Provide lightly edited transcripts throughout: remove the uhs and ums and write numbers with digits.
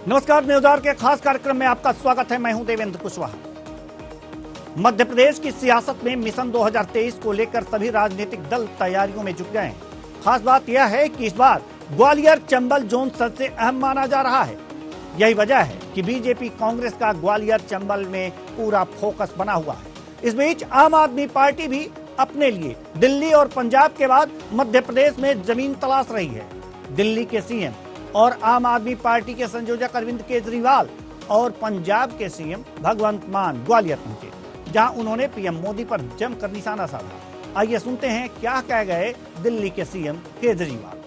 नमस्कार, news our के खास कार्यक्रम में आपका स्वागत है। मैं हूं देवेंद्र कुशवाहा। मध्य प्रदेश की सियासत में मिशन 2023 को लेकर सभी राजनीतिक दल तैयारियों में जुट गए हैं। खास बात यह है कि इस बार ग्वालियर चंबल जोन सबसे अहम माना जा रहा है। यही वजह है कि बीजेपी कांग्रेस का ग्वालियर चंबल में पूरा फोकस बना हुआ है। इस बीच आम आदमी पार्टी भी अपने लिए दिल्ली और पंजाब के बाद मध्य प्रदेश में जमीन तलाश रही है। दिल्ली के सीएम और आम आदमी पार्टी के संयोजक अरविंद केजरीवाल और पंजाब के सीएम भगवंत मान ग्वालियर पहुंचे, जहां उन्होंने पीएम मोदी पर जमकर निशाना साधा। आइए सुनते हैं क्या कह गए दिल्ली के सीएम केजरीवाल।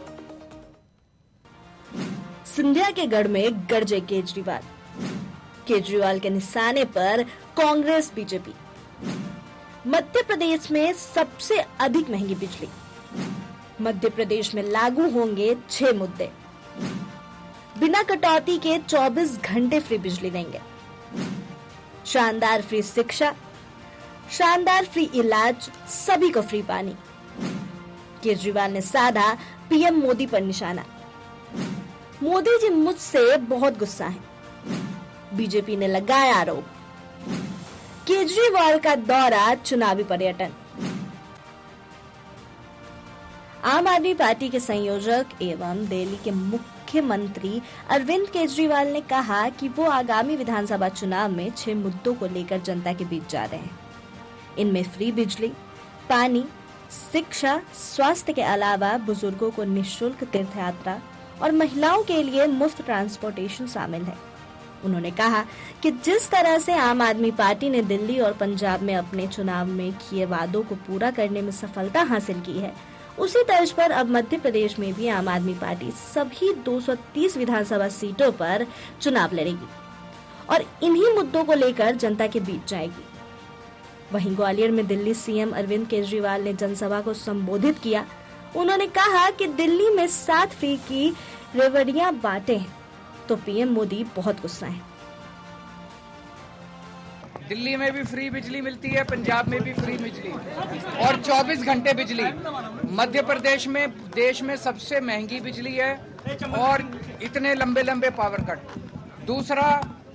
सिंधिया के गढ़ में गरजे केजरीवाल। केजरीवाल के निशाने पर कांग्रेस बीजेपी। मध्य प्रदेश में सबसे अधिक महंगी बिजली। मध्य प्रदेश में लागू होंगे 6 मुद्दे। बिना कटौती के 24 घंटे फ्री बिजली देंगे। शानदार फ्री शिक्षा, शानदार फ्री इलाज, सभी को फ्री पानी। केजरीवाल ने साधा पीएम मोदी पर निशाना। मोदी जी मुझसे बहुत गुस्सा हैं। बीजेपी ने लगाया आरोप। केजरीवाल का दौरा चुनावी पर्यटन। आम आदमी पार्टी के संयोजक एवं दिल्ली के मुख्यमंत्री अरविंद केजरीवाल ने कहा कि वो आगामी विधानसभा चुनाव में 6 मुद्दों को लेकर जनता के बीच जा रहे हैं। इनमें फ्री बिजली, पानी, शिक्षा, स्वास्थ्य के अलावा बुजुर्गों को निःशुल्क तीर्थ यात्रा और महिलाओं के लिए मुफ्त ट्रांसपोर्टेशन शामिल है। उन्होंने कहा कि जिस तरह से आम आदमी पार्टी ने दिल्ली और पंजाब में अपने चुनाव में किए वादों को पूरा करने में सफलता हासिल की है, उसी तर्ज पर अब मध्य प्रदेश में भी आम आदमी पार्टी सभी 230 विधानसभा सीटों पर चुनाव लड़ेगी और इन्हीं मुद्दों को लेकर जनता के बीच जाएगी। वहीं ग्वालियर में दिल्ली सीएम अरविंद केजरीवाल ने जनसभा को संबोधित किया। उन्होंने कहा कि दिल्ली में 7 फ्री की रेवड़ियां बांटे हैं तो पीएम मोदी बहुत गुस्सा है। दिल्ली में भी फ्री बिजली मिलती है, पंजाब में भी फ्री बिजली और 24 घंटे बिजली। मध्य प्रदेश में देश में सबसे महंगी बिजली है और इतने लंबे लंबे पावर कट। दूसरा,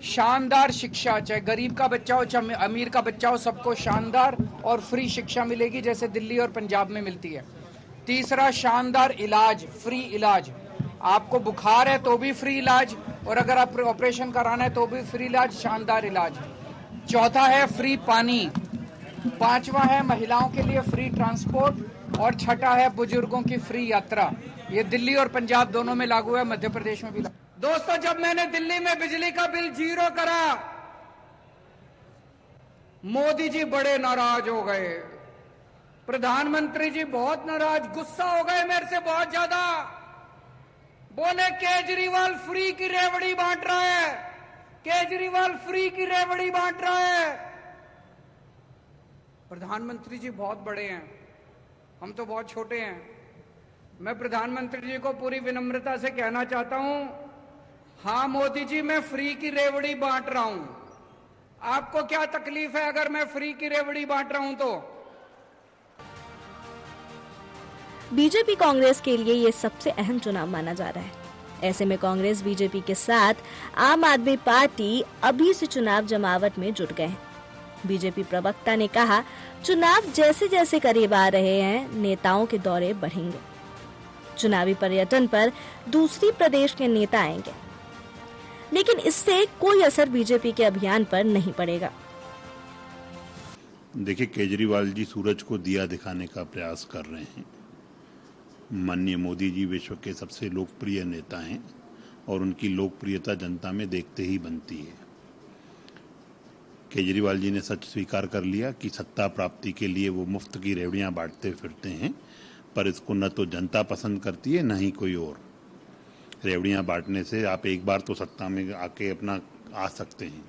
शानदार शिक्षा, चाहे गरीब का बच्चा हो चाहे अमीर का बच्चा हो, सबको शानदार और फ्री शिक्षा मिलेगी जैसे दिल्ली और पंजाब में मिलती है। तीसरा, शानदार इलाज, फ्री इलाज। आपको बुखार है तो भी फ्री इलाज और अगर आप ऑपरेशन कराना है तो भी फ्री इलाज, शानदार इलाज। चौथा है फ्री पानी। 5वां है महिलाओं के लिए फ्री ट्रांसपोर्ट और छठा है बुजुर्गों की फ्री यात्रा। ये दिल्ली और पंजाब दोनों में लागू है, मध्य प्रदेश में भी लागू। दोस्तों, जब मैंने दिल्ली में बिजली का बिल 0 करा, मोदी जी बड़े नाराज हो गए, प्रधानमंत्री जी बहुत नाराज, गुस्सा हो गए मेरे से बहुत ज्यादा। बोले केजरीवाल फ्री की रेवड़ी बांट रहा है, केजरीवाल फ्री की रेवड़ी बांट रहा है। प्रधानमंत्री जी बहुत बड़े हैं, हम तो बहुत छोटे हैं। मैं प्रधानमंत्री जी को पूरी विनम्रता से कहना चाहता हूं, हां मोदी जी, मैं फ्री की रेवड़ी बांट रहा हूं। आपको क्या तकलीफ है अगर मैं फ्री की रेवड़ी बांट रहा हूं तो? बीजेपी कांग्रेस के लिए ये सबसे अहम चुनाव माना जा रहा है। ऐसे में कांग्रेस बीजेपी के साथ आम आदमी पार्टी अभी से चुनाव जमावट में जुट गए हैं। बीजेपी प्रवक्ता ने कहा, चुनाव जैसे जैसे करीब आ रहे हैं, नेताओं के दौरे बढ़ेंगे। चुनावी पर्यटन पर दूसरी प्रदेश के नेता आएंगे, लेकिन इससे कोई असर बीजेपी के अभियान पर नहीं पड़ेगा। देखिए, केजरीवाल जी सूरज को दिया दिखाने का प्रयास कर रहे हैं। माननीय मोदी जी विश्व के सबसे लोकप्रिय नेता हैं और उनकी लोकप्रियता जनता में देखते ही बनती है। केजरीवाल जी ने सच स्वीकार कर लिया कि सत्ता प्राप्ति के लिए वो मुफ्त की रेवड़ियां बांटते फिरते हैं, पर इसको न तो जनता पसंद करती है न ही कोई और। रेवड़ियां बांटने से आप एक बार तो सत्ता में आके अपना आ सकते हैं,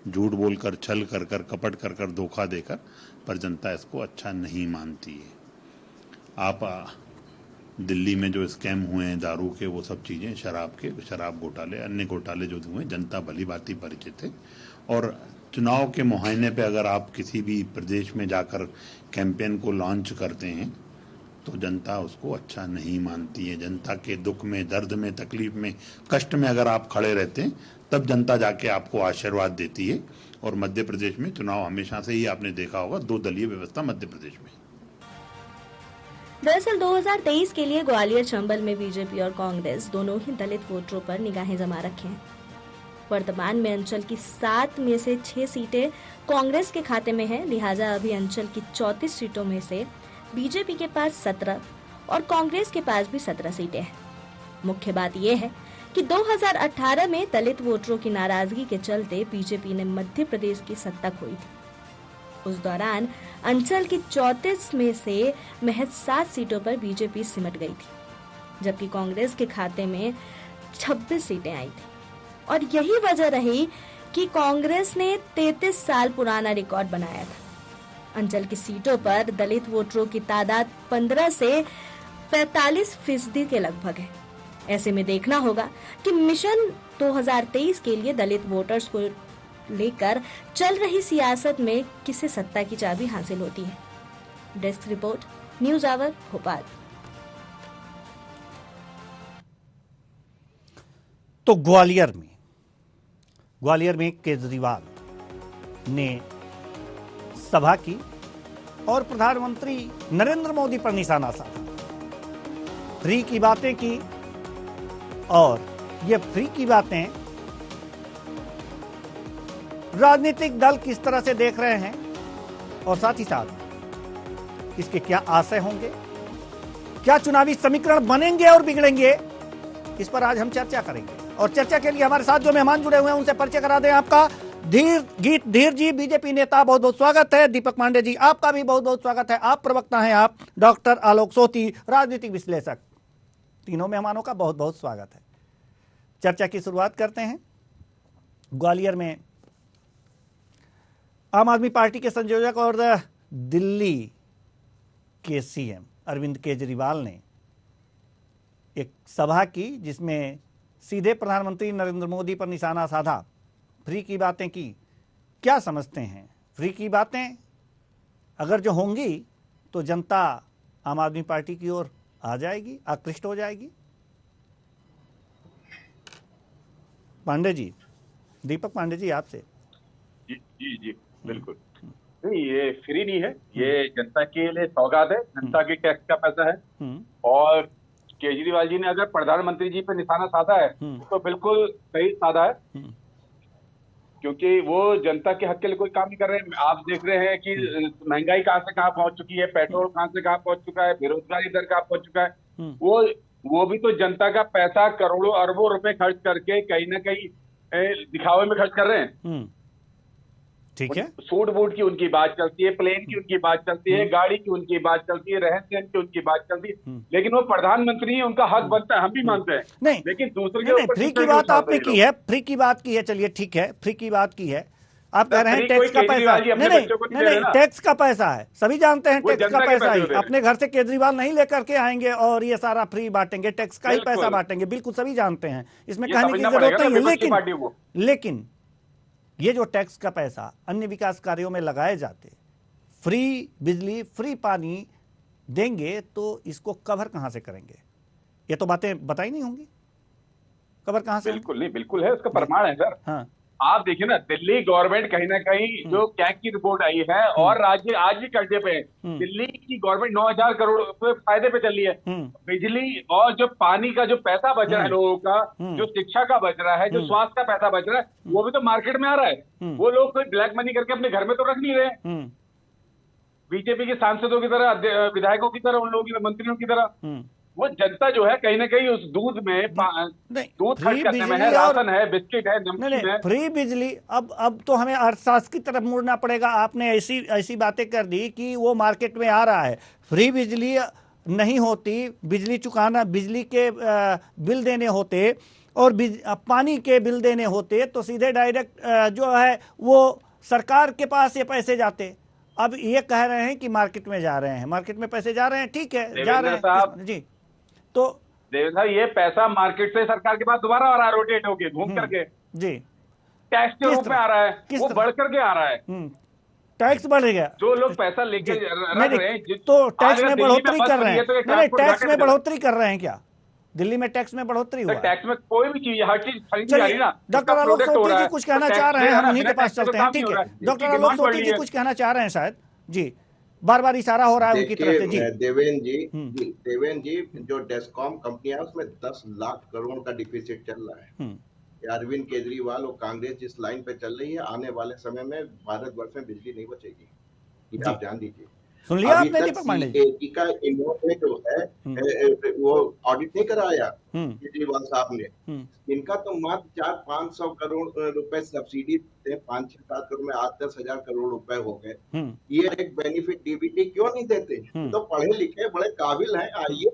झूठ बोलकर, छल कर कर, कपट कर कर, धोखा देकर, पर जनता इसको अच्छा नहीं मानती है। आप दिल्ली में जो स्कैम हुए हैं दारू के, वो सब चीज़ें, शराब घोटाले, अन्य घोटाले जो हुए, जनता भली भांति परिचित है। और चुनाव के मुहायने पे अगर आप किसी भी प्रदेश में जाकर कैंपेन को लॉन्च करते हैं तो जनता उसको अच्छा नहीं मानती है। जनता के दुख में, दर्द में, तकलीफ में, कष्ट में अगर आप खड़े रहते हैं तब जनता जाके आपको आशीर्वाद देती है। और मध्य प्रदेश में चुनाव हमेशा से ही आपने देखा होगा 2 दलीय व्यवस्था मध्य प्रदेश में। दरअसल 2023 के लिए ग्वालियर चंबल में बीजेपी और कांग्रेस दोनों ही दलित वोटरों पर निगाहें जमा रखे हैं। वर्तमान में अंचल की 7 में से 6 सीटें कांग्रेस के खाते में हैं, लिहाजा अभी अंचल की 34 सीटों में से बीजेपी के पास 17 और कांग्रेस के पास भी 17 सीटें हैं। मुख्य बात यह है कि 2018 में दलित वोटरों की नाराजगी के चलते बीजेपी ने मध्य प्रदेश की सत्ता खोई थी। उस दौरान अंचल की 34 में से महज 7 सीटों पर बीजेपी सिमट गई थी, जबकि कांग्रेस के खाते में 26 सीटें आई थी। और यही वजह रही कि कांग्रेस ने 33 साल पुराना रिकॉर्ड बनाया था। अंचल की सीटों पर दलित वोटरों की तादाद 15 से 45% के लगभग है। ऐसे में देखना होगा कि मिशन 2023 के लिए दलित वोटर्स को लेकर चल रही सियासत में किसे सत्ता की चाबी हासिल होती है। Desk report, news hour, Bhopal. तो ग्वालियर में केजरीवाल ने सभा की और प्रधानमंत्री नरेंद्र मोदी पर निशाना साधा, फ्री की बातें की। और ये फ्री की बातें राजनीतिक दल किस तरह से देख रहे हैं और साथ ही साथ इसके क्या आशय होंगे, क्या चुनावी समीकरण बनेंगे और बिगड़ेंगे, इस पर आज हम चर्चा करेंगे। और चर्चा के लिए हमारे साथ जो मेहमान जुड़े हुए हैं उनसे परिचय करा दें। आपका धीर जी, बीजेपी नेता, बहुत बहुत स्वागत है। दीपक पांडे जी, आपका भी बहुत बहुत स्वागत है। आप प्रवक्ता हैं। आप डॉक्टर आलोक सोती, राजनीतिक विश्लेषक। तीनों मेहमानों का बहुत बहुत स्वागत है। चर्चा की शुरुआत करते हैं। ग्वालियर में आम आदमी पार्टी के संयोजक और दिल्ली के सीएम अरविंद केजरीवाल ने एक सभा की जिसमें सीधे प्रधानमंत्री नरेंद्र मोदी पर निशाना साधा, फ्री की बातें की। क्या समझते हैं, फ्री की बातें अगर जो होंगी तो जनता आम आदमी पार्टी की ओर आ जाएगी, आकृष्ट हो जाएगी? पांडे जी, दीपक पांडे जी, आपसे। जी जी जी बिल्कुल नहीं, ये फ्री नहीं है, ये जनता के लिए सौगात है, जनता के टैक्स का पैसा है। और केजरीवाल जी ने अगर प्रधानमंत्री जी पे निशाना साधा है तो बिल्कुल सही साधा है, क्योंकि वो जनता के हक के लिए कोई काम नहीं कर रहे हैं। आप देख रहे हैं कि महंगाई कहां से कहां पहुंच चुकी है, पेट्रोल कहां से कहां पहुंच चुका है, बेरोजगारी दर कहां पहुंच चुका है। वो भी तो जनता का पैसा करोड़ों अरबों रुपए खर्च करके कहीं ना कहीं दिखावे में खर्च कर रहे हैं। ठीक है, सूट बूट की उनकी बात चलती है, प्लेन की उनकी बात चलती है, गाड़ी की उनकी बात चलती है, रहन सहन की उनकी बात चलती है, लेकिन वो प्रधानमंत्री है, उनका हक बनता है, हम भी मानते हैं। नहीं, लेकिन दूसरे नहीं, फ्री की बात आपने की है, फ्री की बात की है, चलिए ठीक है, फ्री की बात की है। आप कह रहे हैं टैक्स का पैसा, नहीं, टैक्स का पैसा है, सभी जानते हैं टैक्स का पैसा ही। अपने घर से केजरीवाल नहीं लेकर के आएंगे और ये सारा फ्री बांटेंगे, टैक्स का ही पैसा बांटेंगे, बिल्कुल सभी जानते हैं, इसमें कहने की जरूरत नहीं है। लेकिन ये जो टैक्स का पैसा अन्य विकास कार्यों में लगाए जाते, फ्री बिजली, फ्री पानी देंगे, तो इसको कवर कहां से करेंगे? ये तो बातें बताई नहीं होंगी, कवर कहां से? बिल्कुल नहीं, बिल्कुल है, उसका प्रमाण है सर। हाँ, आप देखिए ना, दिल्ली गवर्नमेंट कहीं ना कहीं जो कैग की रिपोर्ट आई है और राज्य आज भी कर्जे पे है। दिल्ली की गवर्नमेंट 9,000 करोड़ रुपए फायदे पे चल रही है। बिजली और जो पानी का जो पैसा बच रहा है लोगों का, जो शिक्षा का बच रहा है, जो स्वास्थ्य का पैसा बच रहा है, वो भी तो मार्केट में आ रहा है। वो लोग कोई ब्लैक मनी करके अपने घर में तो रख नहीं रहे, बीजेपी के सांसदों की तरह, विधायकों की तरह, उन लोगों की, मंत्रियों की तरह। वो जनता जो है कहीं ना कहीं उस दूध में, दूध खर्च करने में है, राशन है, बिस्किट है, नमकीन है। फ्री बिजली, अब तो हमें अर्थशास्त्र की तरफ मुड़ना पड़ेगा। आपने ऐसी बातें कर दी कि वो मार्केट में आ रहा है, फ्री बिजली नहीं होती, बिजली चुकाना, बिजली के बिल देने होते और पानी के बिल देने होते तो सीधे डायरेक्ट जो है वो सरकार के पास ये पैसे जाते। अब ये कह रहे हैं कि मार्केट में जा रहे हैं, मार्केट में पैसे जा रहे हैं, ठीक है, जा रहे हैं जी। तो देवेंद्र साहब, ये पैसा मार्केट से सरकार के पास दोबारा आ रहा है, रोटेट होके, घूम करके जी, टैक्स के रूप में आ रहा है, वो बढ़ करके आ रहा है। टैक्स बढ़ गया, जो लोग पैसा लेके रख रहे हैं तो टैक्स में बढ़ोतरी कर रहे हैं, तो नहीं टैक्स में बढ़ोतरी कर रहे हैं क्या? दिल्ली में टैक्स में बढ़ोतरी हुआ? टैक्स में कोई भी चीज, हर चीज खरीदी जा रही है ना। डॉक्टर आलोक सोटी जी कुछ कहना चाह रहे हैं, हम उन्हीं के पास चलते हैं। ठीक है, डॉक्टर आलोक सोटी जी कुछ कहना चाह रहे हैं शायद जी, बार बार इशारा हो रहा है उनकी तरफ से जी। देवेंद्र जी जो डेस्कॉम कंपनी है उसमें 10 लाख करोड़ का डिफिसिट चल रहा है। अरविंद केजरीवाल और कांग्रेस जिस लाइन पे चल रही है, आने वाले समय में भारतवर्ष में बिजली नहीं बचेगी, ये आप जान लीजिए। सुन लिया आपने दीपक पांडे जी का इन्होंने जो है वो ऑडिट नहीं कराया केजरीवाल साहब ने। इनका तो मात्र 400-500 करोड़ रुपए सब्सिडी थे, 5-6-7 करोड़ में 8-10 हजार करोड़ रुपए हो गए। ये एक बेनिफिट डीबीटी क्यों नहीं देते? तो पढ़े लिखे बड़े काबिल हैं, आइए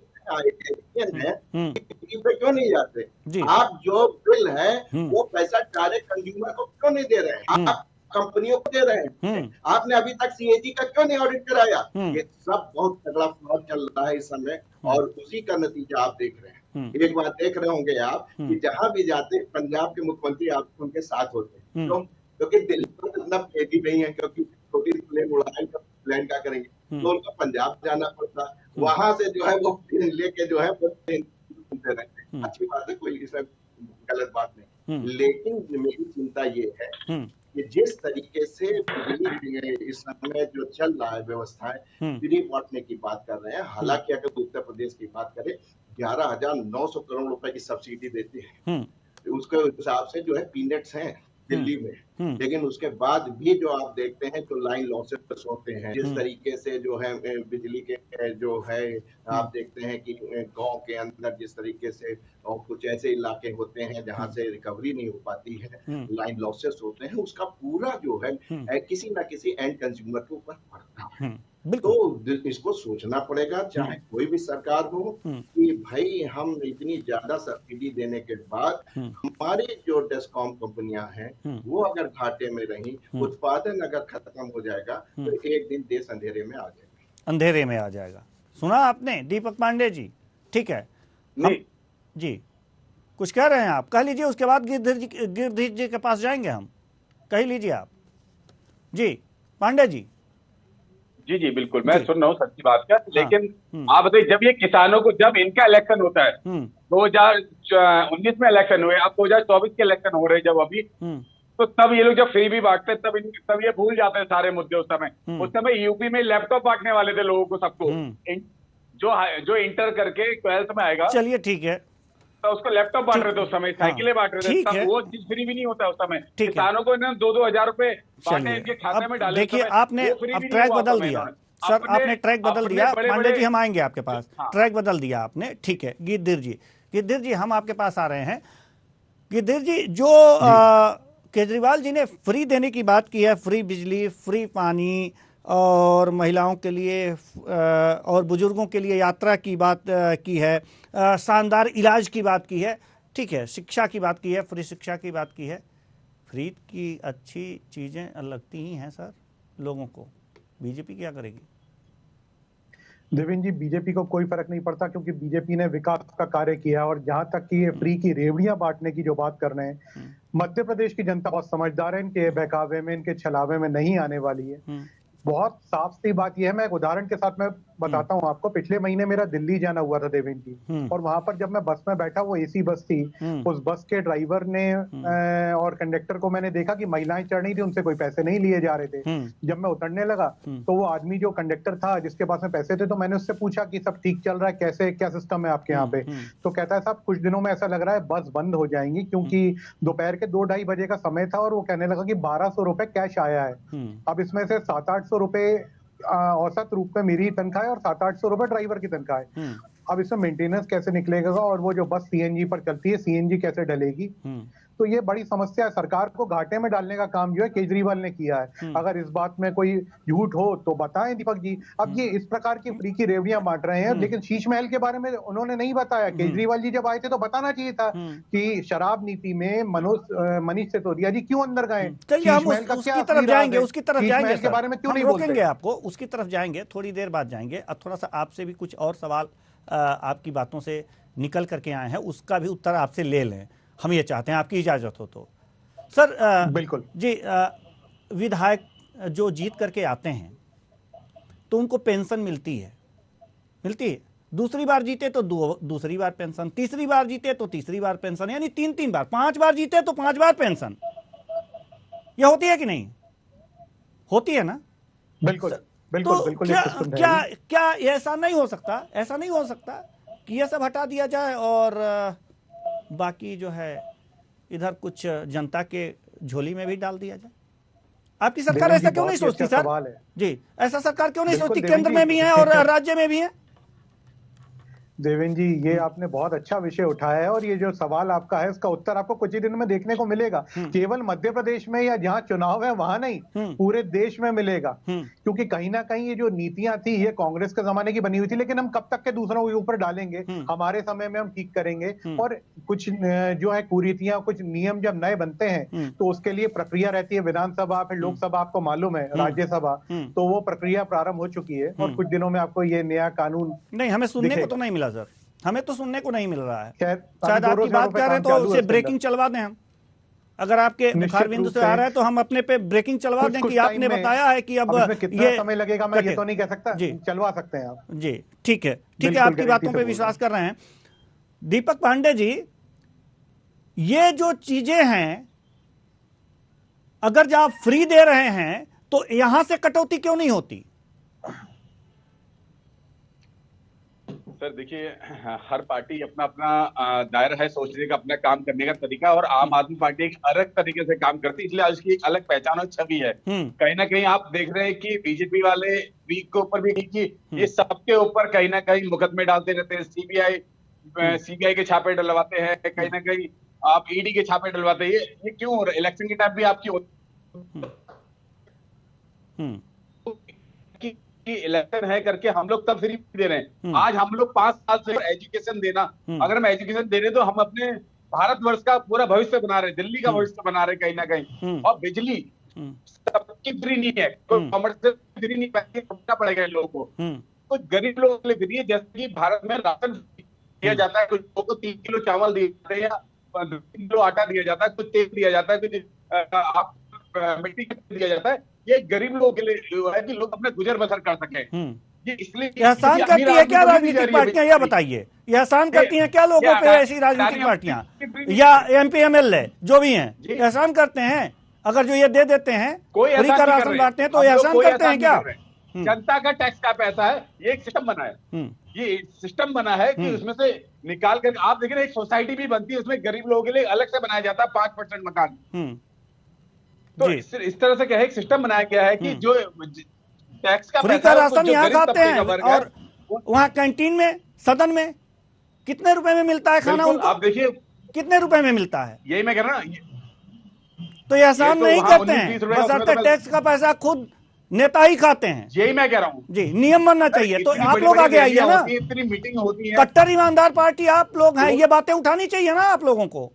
क्यों नहीं जाते? आप जो बिल है वो पैसा डायरेक्ट कंज्यूमर को क्यों नहीं दे रहे हैं? आप कंपनियों को दे रहे हैं। आपने अभी तक सीएजी का क्यों नहीं ऑडिट कराया? ये सब बहुत तगड़ा फ्रॉड चल रहा है इस समय, और उसी का नतीजा आप देख रहे हैं। एक बात देख रहे होंगे आप कि जहां भी जाते पंजाब के मुख्यमंत्री आप उनके साथ होते हैं, क्योंकि दिल्ली में इतना तेजी नहीं है, क्योंकि छोटी प्लेन उड़ाएं तो प्लेन क्या करेंगे, तो उनको पंजाब जाना पड़ता, वहां से जो है वो प्लेन लेके जो है घूमते रहते हैं। अच्छी बात है, कोई इसमें गलत बात नहीं, लेकिन मेरी चिंता ये है कि जिस तरीके से इस समय जो चल रहा है व्यवस्थाएं, फ्री बांटने की बात कर रहे हैं। हालांकि अगर उत्तर प्रदेश की बात करें 11,900 करोड़ रुपए की सब्सिडी देते हैं, उसके हिसाब से जो है पीनट्स हैं दिल्ली में, लेकिन उसके बाद भी जो आप देखते हैं तो लाइन लॉसेस होते हैं। जिस तरीके से जो है बिजली के जो है आप देखते हैं कि गांव के अंदर जिस तरीके से, और कुछ ऐसे इलाके होते हैं जहां से रिकवरी नहीं हो पाती है, लाइन लॉसेस होते हैं, उसका पूरा जो है किसी ना किसी एंड कंज्यूमर के ऊपर पड़ता है। तो इसको सोचना पड़ेगा, चाहे कोई भी सरकार हो, कि भाई हम इतनी ज्यादा सब्सिडी देने के बाद हमारी जो डेस्कॉम कंपनियां हैं वो अगर घाटे में रही, उत्पादन अगर खत्म हो जाएगा तो एक दिन देश अंधेरे में आ जाएगा। अंधेरे में आ जाएगा। सुना आपने दीपक पांडे जी? ठीक है जी, कुछ कह रहे हैं आप? कह लीजिए, उसके बाद गिरधीर जी के पास जाएंगे हम। कह लीजिए आप जी पांडे जी। जी जी बिल्कुल, मैं सुन रहा हूँ सच्ची बात क्या। लेकिन आप बताइए, जब ये किसानों को, जब इनका इलेक्शन होता है, 2019 में इलेक्शन हुए, अब 2024 के इलेक्शन हो रहे हैं जब अभी, तो तब ये लोग जब फ्री भी बांटते हैं तब ये भूल जाते हैं सारे मुद्दे। उस समय यूपी में लैपटॉप बांटने वाले थे लोगों को, सबको, जो इंटर करके 12th में आएगा, चलिए ठीक है, तो उसको लैपटॉप बांट रहे थे उस समय, साइकिलें बांट रहे थे, तब वो चीज फ्री भी नहीं होता उस समय। किसानों को इन्होंने 2-2 हजार रुपए बांटे, इनके खाते में डाले। देखिए आपने अब ट्रैक बदल दिया सर, आपने ट्रैक बदल दिया। पांडे जी हम आएंगे आपके पास। ट्रैक बदल दिया आपने, ठीक है। गिरधीर जी हम आपके पास आ रहे हैं। गिरधीर जी, जो केजरीवाल जी ने फ्री देने की बात की है, फ्री बिजली, फ्री पानी, और महिलाओं के लिए और बुजुर्गों के लिए यात्रा की बात की है, शानदार इलाज की बात की है, ठीक है, शिक्षा की बात की है, फ्री शिक्षा की बात की है। फ्री की अच्छी चीज़ें लगती ही हैं सर लोगों को, बीजेपी क्या करेगी? देवेंद्र जी, बीजेपी को कोई फर्क नहीं पड़ता, क्योंकि बीजेपी ने विकास का कार्य किया। और जहां तक कि ये फ्री की रेवड़ियां बांटने की जो बात कर रहे हैं, मध्य प्रदेश की जनता बहुत समझदार है, इनके बहकावे में, इनके छलावे में नहीं आने वाली है। बहुत साफ सी बात यह है, मैं एक उदाहरण के साथ मैं बताता हूँ आपको। पिछले महीने मेरा दिल्ली जाना हुआ था देवेंद्र जी, और वहां पर जब मैं बस में बैठा, वो एसी बस थी, उस बस के ड्राइवर ने और कंडक्टर को मैंने देखा कि महिलाएं चढ़ रही थी, उनसे कोई पैसे नहीं लिए जा रहे थे। जब मैं उतरने लगा तो वो आदमी जो कंडक्टर था, जिसके पास में पैसे थे, तो मैंने उससे पूछा कि सब ठीक चल रहा है, कैसे क्या सिस्टम है आपके यहाँ पे? तो कहता है साहब कुछ दिनों में ऐसा लग रहा है बस बंद हो जाएंगी, क्योंकि दोपहर के 2-2:30 बजे का समय था, और वो कहने लगा कि 1200 रुपए कैश आया है। अब इसमें से 700-800 रुपए औसत रूप में मेरी तनख्वाह है, और 700-800 रुपए ड्राइवर की तनख्वाह है। अब इसमें मेंटेनेंस कैसे निकलेगा, और वो जो बस सीएनजी पर चलती है, सीएनजी कैसे डलेगी? तो ये बड़ी समस्या है। सरकार को घाटे में डालने का काम जो है केजरीवाल ने किया है। अगर इस बात में कोई झूठ हो तो बताएं दीपक जी। अब ये इस प्रकार की फ्री की रेवड़ियां बांट रहे हैं, लेकिन शीश महल के बारे में उन्होंने नहीं बताया। केजरीवाल जी जब आए थे तो बताना चाहिए था कि शराब नीति में मनीष सिसोदिया जी क्यों अंदर गए। चलिए हम उसकी तरफ जाएंगे, उसकी तरफ जाएंगे के बारे में क्यों नहीं रोकेंगे आपको, उसकी तरफ जाएंगे, थोड़ी देर बाद जाएंगे। अब थोड़ा सा आपसे भी कुछ और सवाल आपकी बातों से निकल करके आए हैं, उसका भी उत्तर आपसे ले लें, हम ये चाहते हैं, आपकी इजाजत हो तो। सर बिल्कुल जी, विधायक जो जीत करके आते हैं तो उनको पेंशन मिलती है, दूसरी बार जीते तो दूसरी बार पेंशन, तीसरी बार जीते तो तीसरी बार पेंशन, यानी 3 बार, 5 बार जीते तो 5 बार पेंशन। यह होती है कि नहीं? होती है ना? बिल्कुल तो बिल्कुल। क्या ऐसा नहीं हो सकता कि यह सब हटा दिया जाए और बाकी जो है इधर कुछ जनता के झोली में भी डाल दिया जाए? आपकी सरकार ऐसा क्यों नहीं सोचती सर? जी, ऐसा सरकार क्यों नहीं सोचती? केंद्र में भी है और राज्य में भी है। देवेंद्र जी, ये आपने बहुत अच्छा विषय उठाया है और ये जो सवाल आपका है उसका उत्तर आपको कुछ ही दिन में देखने को मिलेगा। केवल मध्य प्रदेश में या जहां चुनाव है वहां नहीं, पूरे देश में मिलेगा। क्योंकि कहीं ना कहीं ये जो नीतियां थी ये कांग्रेस के जमाने की बनी हुई थी, लेकिन हम कब तक के दूसरों के ऊपर डालेंगे? हमारे समय में हम ठीक करेंगे। और कुछ जो है कुरीतियां, कुछ नियम जब नए बनते हैं तो उसके लिए प्रक्रिया रहती है, विधानसभा फिर लोकसभा, आपको मालूम है राज्यसभा, तो वो प्रक्रिया प्रारंभ हो चुकी है और कुछ दिनों में आपको ये नया कानून नहीं, हमें सुनने को तो नहीं मिला सर, हमें तो सुनने को नहीं मिल रहा है। शायद आपकी बात कर रहे हैं तो उसे ब्रेकिंग चलवा दें हम। अगर आपके मुखार बिंदु से आ रहा है तो हम अपने पे ब्रेकिंग चलवा दें कि आपने बताया है कि अब कितना समय लगेगा मैं ये तो नहीं कह सकता, चलवा सकते हैं आप। जी ठीक है, आपकी बातों पे विश्वास कर रहे हैं। दीपक पांडे जी, ये जो चीजें हैं अगर जब आप फ्री दे रहे हैं तो यहां से कटौती क्यों नहीं होती? सर देखिए, हर पार्टी अपना अपना दायरा है सोचने का, अपना काम करने का तरीका, और आम आदमी पार्टी एक अलग तरीके से काम करती है, इसलिए उसकी एक अलग पहचान और छवि है। कहीं ना कहीं आप देख रहे हैं कि बीजेपी वाले वीक के ऊपर भी की ये सबके ऊपर कहीं ना कहीं मुकदमे डालते रहते हैं। सीबीआई के छापे डलवाते हैं, कहीं ना कहीं आप ईडी के छापे डलवाते हैं। ये क्यों? इलेक्शन की टाइम भी आपकी इलेक्शन है करके हम लोग तब फ्री दे रहे हैं। आज हम लोग 5 साल से एजुकेशन देना, अगर हम एजुकेशन दे रहे हैं तो हम अपने भारतवर्ष का पूरा भविष्य बना रहे हैं, दिल्ली का भविष्य बना रहे हैं कहीं ना कहीं। और बिजली सबकी फ्री नहीं है, कोई कमर्शियल फ्री नहीं, पैसे करना पड़ेगा लोगों को। कुछ गरीब लोगों के लिए फ्री है, जैसे कि भारत में राशन दिया जाता है, कुछ लोगों को 3 किलो चावल दिए जाते हैं या 3 किलो आटा दिया जाता है, कुछ तेल दिया जाता है, कुछ मिट्टी दिया जाता है। ये गरीब लोगों के लिए है कि लोग अपने गुजर बसर कर सके। ये इसलिए एहसान करती है क्या राजनीतिक पार्टियां? यह बताइए, ये एहसान करती हैं क्या लोगों पे ऐसी राजनीतिक पार्टियां या एमपी एमएलए जो भी हैं? एहसान करते हैं? अगर जो ये दे देते हैं, फ्री का राशन बांटते हैं, तो एहसान करते हैं क्या? जनता का टैक्स का पैसा है, ये एक सिस्टम बना है। ये सिस्टम बना है कि उसमें से निकाल कर आप देखिए, एक सोसाइटी भी बनती है, उसमें गरीब लोगों के लिए अलग से बनाया जाता है 5% मकान। तो इस तरह से क्या है, एक सिस्टम बनाया गया है कि जो टैक्स का फ्री का राशन यहाँ खाते हैं और वहाँ कैंटीन में, सदन में कितने रुपए में मिलता है खाना उनको? आप देखिए कितने रुपए में मिलता है। यही मैं कह रहा हूँ। तो ये एहसान नहीं करते हैं, बशर्ते टैक्स का पैसा खुद नेता ही खाते हैं। यही मैं कह रहा हूँ जी, नियम बनना चाहिए। तो आप लोग आगे आइए ना, इतनी मीटिंग होती है, कट्टर ईमानदार पार्टी आप लोग हैं, ये बातें उठानी चाहिए ना आप लोगों को।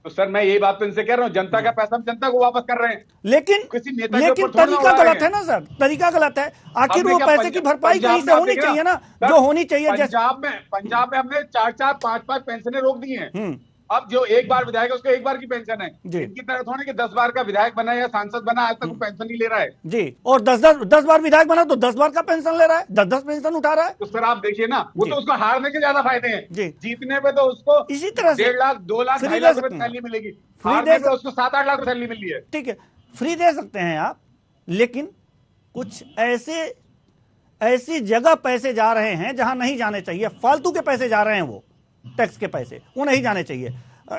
तो सर मैं यही बात तो इनसे कह रहा हूँ, जनता का पैसा हम जनता को वापस कर रहे हैं, लेकिन तरीका गलत है ना सर, तरीका गलत है। आखिर वो पैसे की भरपाई कहीं से होनी चाहिए ना, जो होनी चाहिए। पंजाब में हमने 4-4, 5-5 पेंशनें रोक दी हैं। अब जो एक बार विधायक है उसको एक बार की पेंशन है, इनकी तरह थोड़ी कि 10 बार का विधायक बना या सांसद बना आज तक वो पेंशन नहीं ले रहा है जी। और 10 बार विधायक बना तो 10 बार का पेंशन ले रहा है, 10 पेंशन उठा रहा है। तो सर आप देखिए ना, वो तो उसको हारने के ज्यादा फायदे हैं, जीतने पे तो उसको इसी तरह 1.5 लाख 2 लाख 2.5 लाख रुपए सैलरी मिलेगी, हारने पे उसको 7-8 लाख सैलरी मिल रही है। ठीक है, फ्री दे सकते हैं आप, लेकिन कुछ ऐसी जगह पैसे जा रहे हैं जहां नहीं जाने चाहिए, फालतू के पैसे जा रहे हैं, वो टैक्स के पैसे, वो नहीं जाने चाहिए।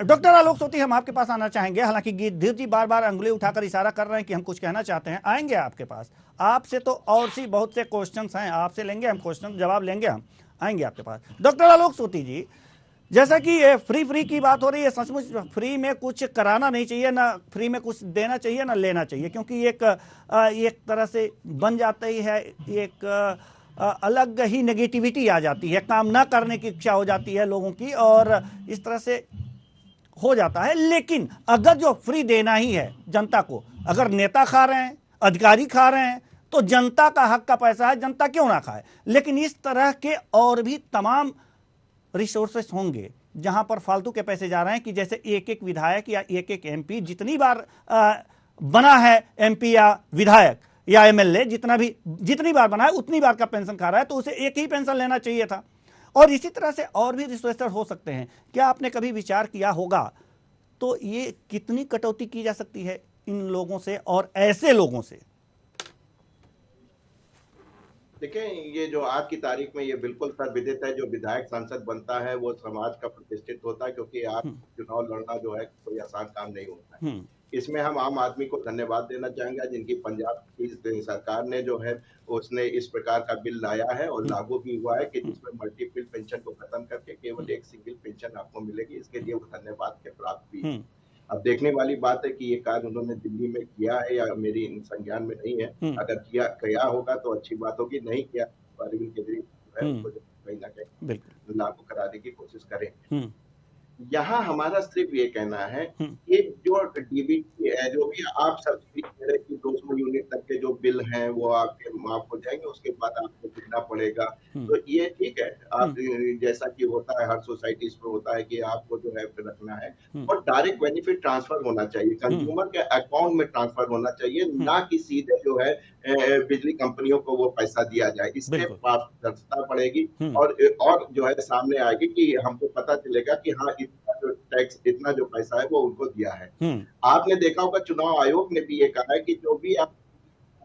डॉक्टर आलोक सोती, हम आपके पास आना चाहेंगे। हालांकि गिरधीर जी बार बार अंगुली उठाकर इशारा कर रहे हैं कि हम कुछ कहना चाहते हैं, आएंगे आपके पास। आपसे तो और सी बहुत से क्वेश्चंस हैं, आपसे लेंगे हम क्वेश्चन, जवाब लेंगे, हम आएंगे आपके पास। डॉक्टर आलोक सोती जी, जैसा कि ये फ्री की बात हो रही है, सचमुच फ्री में कुछ कराना नहीं चाहिए, ना फ्री में कुछ देना चाहिए ना लेना चाहिए, क्योंकि एक तरह से बन जाता ही है, एक अलग ही नेगेटिविटी आ जाती है, काम ना करने की इच्छा हो जाती है लोगों की, और इस तरह से हो जाता है। लेकिन अगर जो फ्री देना ही है जनता को, अगर नेता खा रहे हैं, अधिकारी खा रहे हैं, तो जनता का हक का पैसा है, जनता क्यों ना खाए। लेकिन इस तरह के और भी तमाम रिसोर्सेस होंगे जहां पर फालतू के पैसे जा रहे हैं, कि जैसे एक विधायक या एक एमपी जितनी बार बना है एमपी या विधायक या एमएलए, जितनी बार बना है उतनी बार का पेंशन खा रहा है, तो उसे एक ही पेंशन लेना चाहिए था। और इसी तरह से और भी रिश्वत हो सकते हैं। क्या आपने कभी विचार किया होगा तो ये कितनी कटौती की जा सकती है इन लोगों से और ऐसे लोगों से? देखें, ये जो आज की तारीख में ये बिल्कुल सर्वविदित है, जो विधायक सांसद बनता है वो समाज का प्रतिष्ठित होता है, क्योंकि आज चुनाव लड़ना जो है कोई आसान काम नहीं होता है। इसमें हम आम आदमी को धन्यवाद देना चाहेंगे, जिनकी पंजाब की सरकार ने जो है उसने इस प्रकार का बिल लाया है और लागू भी हुआ है कि जिसमें मल्टीपल पेंशन को खत्म करके केवल एक सिंगल पेंशन आपको मिलेगी। इसके लिए वो धन्यवाद के प्राप्त भी है। अब देखने वाली बात है कि ये कार्य उन्होंने दिल्ली में किया है या मेरी संज्ञान में नहीं है। अगर किया होगा तो अच्छी बात होगी, नहीं किया अरविंद केजरीवाल है उसको कहीं ना कहीं लागू कराने की कोशिश करें। यहाँ हमारा सिर्फ ये कहना है कि जो डीबीटी है, जो भी आप सब्सिडी कह रहे कि 200 यूनिट तक के जो बिल हैं वो आपके माफ हो जाएंगे, उसके बाद आपको देना पड़ेगा, तो ये ठीक है। आप जैसा कि होता है हर सोसाइटीज में होता है कि आपको जो है रखना है, और डायरेक्ट बेनिफिट ट्रांसफर होना चाहिए, कंज्यूमर के अकाउंट में ट्रांसफर होना चाहिए, ना कि सीधे जो है बिजली कंपनियों को वो पैसा दिया जाए। इससे पारदर्शिता पड़ेगी और जो है सामने आएगी कि हमको पता चलेगा कि हाँ इतना जो टैक्स, इतना जो पैसा है वो उनको दिया है। आपने देखा होगा चुनाव आयोग ने भी ये कहा है कि जो भी आप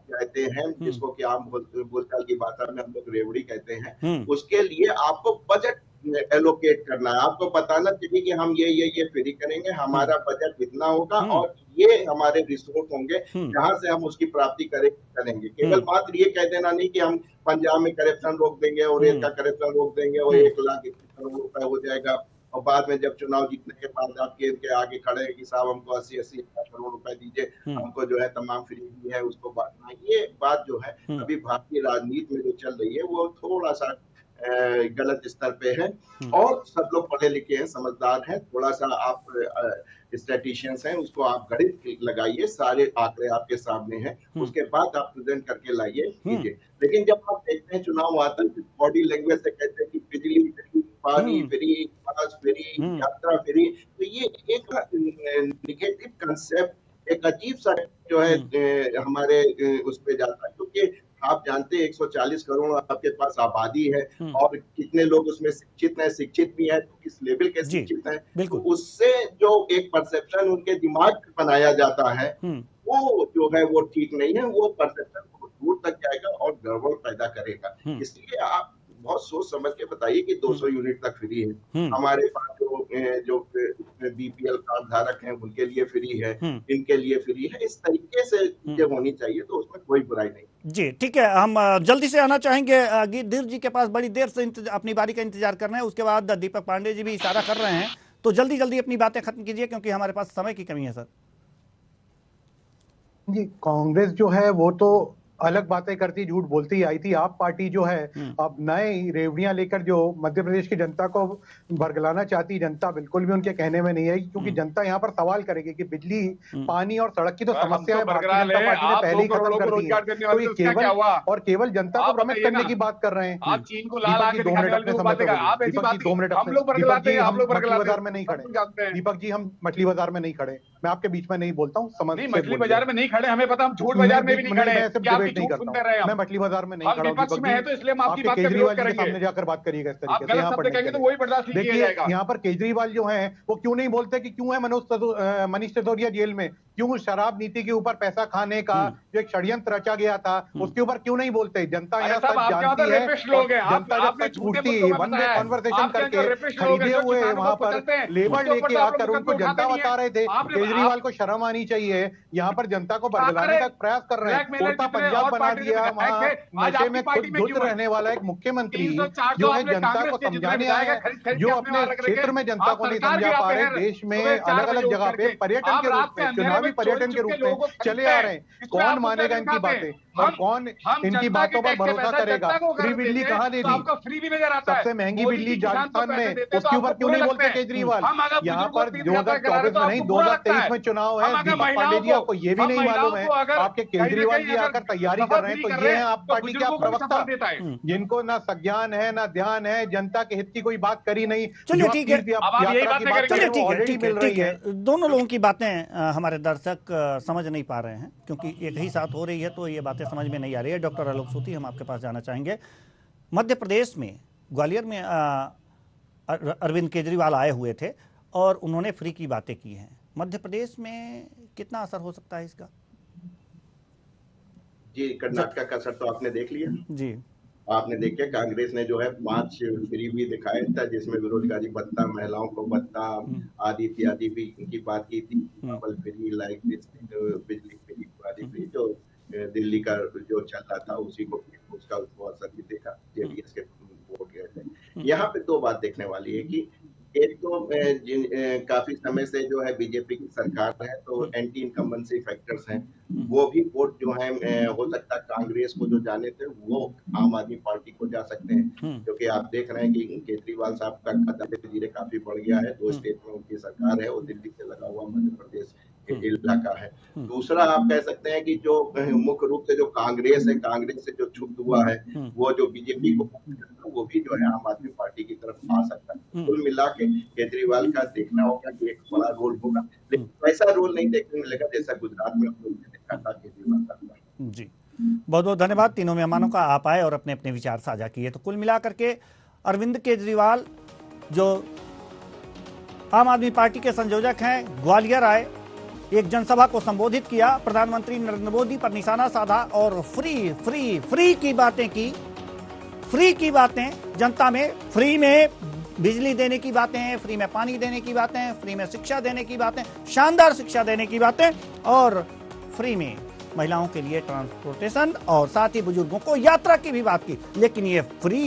कहते हैं, जिसको कि आम बोलचाल की भाषा में हम लोग रेवड़ी कहते हैं, उसके लिए आपको बजट एलोकेट करना है। आपको बताना चाहिए कि हम ये फ्री करेंगे, हमारा बजट इतना होगा और ये हमारे रिसोर्स होंगे जहां से हम उसकी प्राप्ति करेंगे। केवल मात्र ये कह देना नहीं कि हम पंजाब में करप्शन रोक देंगे और रेल का करप्शन रोक देंगे और 1 लाख करोड़ रुपए हो जाएगा, और बाद में जब चुनाव जीतने के बाद आपके इनके आगे खड़े हैं कि साहब हमको 80-80 करोड़ रुपए दीजिए, हमको जो है तमाम फ्री भी है उसको बांटना। ये बात जो है अभी भारतीय राजनीति में जो चल रही है वो थोड़ा सा गलत स्तर पे है। और सब लोग पढ़े लिखे हैं, समझदार हैं, थोड़ा सा आप स्टैटिशियंस हैं, उसको आप गणित लगाइए, सारे आंकड़े आपके सामने हैं, उसके बाद आप प्रेजेंट करके लाइए, कीजिए। लेकिन जब आप देखते हैं चुनाव आता है, बॉडी लैंग्वेज से कहते हैं कि बिजली फ्री, पानी फ्री, बस फ्री, यात्रा फ्री, तो ये एक निगेटिव कंसेप्ट, एक अजीब सा जो है हमारे उस पे जाता है, क्योंकि आप जानते हैं 140 करोड़ आपके पास आबादी है और कितने लोग उसमें शिक्षित हैं, शिक्षित भी हैं, तो किस लेवल के शिक्षित हैं, तो उससे जो एक परसेप्शन उनके दिमाग में बनाया जाता है वो जो है वो ठीक नहीं है। वो परसेप्शन दूर तक जाएगा और गड़बड़ पैदा करेगा। इसलिए आप बहुत सोच समझ के बताइए कि 200 यूनिट तक फ्री है, हमारे पास जो बीपीएल कार्ड धारक हैं उनके लिए फ्री है, इनके लिए फ्री है। इस तरीके से चीजें होनी चाहिए, तो उसमें कोई बुराई नहीं। जी ठीक है, हम जल्दी से आना चाहेंगे गिरधर जी के पास, बड़ी देर से अपनी बारी का इंतजार कर रहे हैं। उसके बाद दीपक पांडे जी भी इशारा कर रहे हैं, तो जल्दी जल्दी अपनी बातें खत्म कीजिए क्योंकि हमारे पास समय की कमी है। सर जी, कांग्रेस जो है वो तो अलग बातें करती, झूठ बोलती आई थी। आप पार्टी जो है अब नए रेवड़ियां लेकर जो मध्य प्रदेश की जनता को भरगलाना चाहती, जनता बिल्कुल भी उनके कहने में नहीं है, क्योंकि जनता यहाँ पर सवाल करेगी कि बिजली, पानी और सड़क की तो समस्या है, भारतीय जनता पार्टी ने पहले ही खत्म कर दी है, तो ये केवल और केवल जनता को भ्रमित करने की बात कर रहे हैं। दीपक जी 2 मिनट अपने समय पे, दीपक जी 2 मिनट अपने, दीपक जी हम मछली बाजार में नहीं खड़े, दीपक जी हम मछली बाजार में नहीं खड़े, मैं आपके बीच में नहीं बोलता हूँ, समझ मछली बाजार में नहीं खड़े, हमें पता, हम झूठ बाजार में भी नहीं खड़े, नहीं करता हूं, मैं मछली बाजार में नहीं खड़ा हूं। विपक्ष में है तो इसलिए हम आपकी बात का विरोध करेंगे। सामने जाकर बात करिएगा इस तरीके से, यहाँ पर तो वही बर्दाश्त नहीं किया जाएगा। यहाँ पर केजरीवाल जो है वो क्यों नहीं बोलते कि क्यों है मनीष सिसोदिया जेल में, क्यों शराब नीति के ऊपर पैसा खाने का जो एक षड्यंत्र रचा गया था उसके ऊपर क्यों नहीं बोलते? जनता यहाँ सच जानती है, जनता जब सच छूटती है, वन वे कॉन्वर्सेशन करके खरीदे हुए वहां पर लेबर लेके आकर उनको जनता बता रहे थे। केजरीवाल को शर्म आनी चाहिए, यहाँ पर जनता को बरगलाने का प्रयास कर रहे हैं, उल्टा पंजाब बना दिया, वहाँ नशे में खुद धुत रहने वाला एक मुख्यमंत्री जो है जनता को समझाने आए, जो अपने क्षेत्र में जनता को नहीं समझा पा रहे, देश में अलग अलग जगह पे पर्यटन के रूप में, चुनावी पर्यटन के रूप में चले आ रहे हैं। कौन मानेगा इनकी बातें और कौन इनकी बातों पर भरोसा करेगा? फ्री बिजली कहाँ दे दी? सबसे महंगी बिजली राजस्थान में, उसके ऊपर क्यों नहीं बोलते केजरीवाल? यहाँ पर 2024 में नहीं 2023 2024 में चुनाव है। हम अगर दीपक पांडे जी, आपको ये भी नहीं मालूम है, आपके केजरीवाल जी आकर तैयारी कर रहे हैं, तो ये है आप पार्टी के प्रवक्ता जिनको ना संज्ञान है ना ध्यान है, जनता के हित की कोई बात करी नहीं। चलिए ठीक है, चलिए ठीक है। दोनों लोगों की बातें हमारे दर्शक समझ नहीं पा रहे हैं, क्योंकि एक ही साथ हो रही है तो ये बातें समझ में नहीं आ रही है। डॉक्टर आलोक सूती, हम आपके पास जाना चाहेंगे। मध्य प्रदेश में ग्वालियर में अरविंद केजरीवाल आए हुए थे और उन्होंने फ्री की बातें की हैं। मध्य प्रदेश में कितना असर हो सकता है इसका? जी, कर्नाटक का असर तो आपने देख लिया जी। आपने देखा कांग्रेस ने जो है 5 फ्री भी दिखाया था, जिसमें बेरोजगारी भत्ता, महिलाओं को भत्ता आदि इत्यादि भी की बात की थी। डबल फ्री, लाइट बिजली फ्री आदि फ्री, जो दिल्ली का जो चल रहा था उसी को उसका असर भी देखा। जेडीएस के वोट गए थे। यहाँ पे 2 बात देखने वाली है कि एक तो काफी समय से जो है बीजेपी की सरकार है, तो एंटी इनकम्बेंसी फैक्टर्स हैं, वो भी वोट जो है हो सकता है कांग्रेस को जो जाने थे वो आम आदमी पार्टी को जा सकते हैं, क्योंकि आप देख रहे हैं कि केजरीवाल साहब का कदम धीरे काफी बढ़ गया है। 2 स्टेट में उनकी सरकार है और दिल्ली से लगा हुआ मध्य प्रदेश इलाका है। दूसरा आप कह सकते हैं कि जो मुख्य रूप से जो कांग्रेस है, कांग्रेस से जो छुट हुआ है वो जो बीजेपी को वो भी जो है आम आदमी पार्टी की तरफ आ सकता है। कुल मिला के केजरीवाल का देखना होगा कि एक बड़ा रोल होगा, लेकिन वैसा रोल नहीं देखने मिलेगा जैसा गुजरात में हम लोग ने देखा था केजरीवाल का। जी, बहुत बहुत धन्यवाद तीनों मेहमानों का, आप आए और अपने अपने विचार साझा किए। तो कुल मिलाकर के अरविंद केजरीवाल जो आम आदमी पार्टी के संयोजक हैं, ग्वालियर आए, एक जनसभा को संबोधित किया, प्रधानमंत्री नरेंद्र मोदी पर निशाना साधा और फ्री फ्री फ्री की बातें की। फ्री की बातें, जनता में फ्री में बिजली देने की बातें, फ्री में पानी देने की बातें, फ्री में शिक्षा देने की बातें, शानदार शिक्षा देने की बातें, और फ्री में महिलाओं के लिए ट्रांसपोर्टेशन और साथ ही बुजुर्गों को यात्रा की भी बात की। लेकिन ये फ्री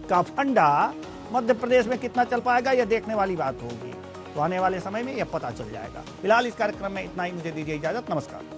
का फंडा मध्य प्रदेश में कितना चल पाएगा, यह देखने वाली बात होगी। तो आने वाले समय में यह पता चल जाएगा। फिलहाल इस कार्यक्रम में इतना ही, मुझे दीजिए इजाजत, नमस्कार।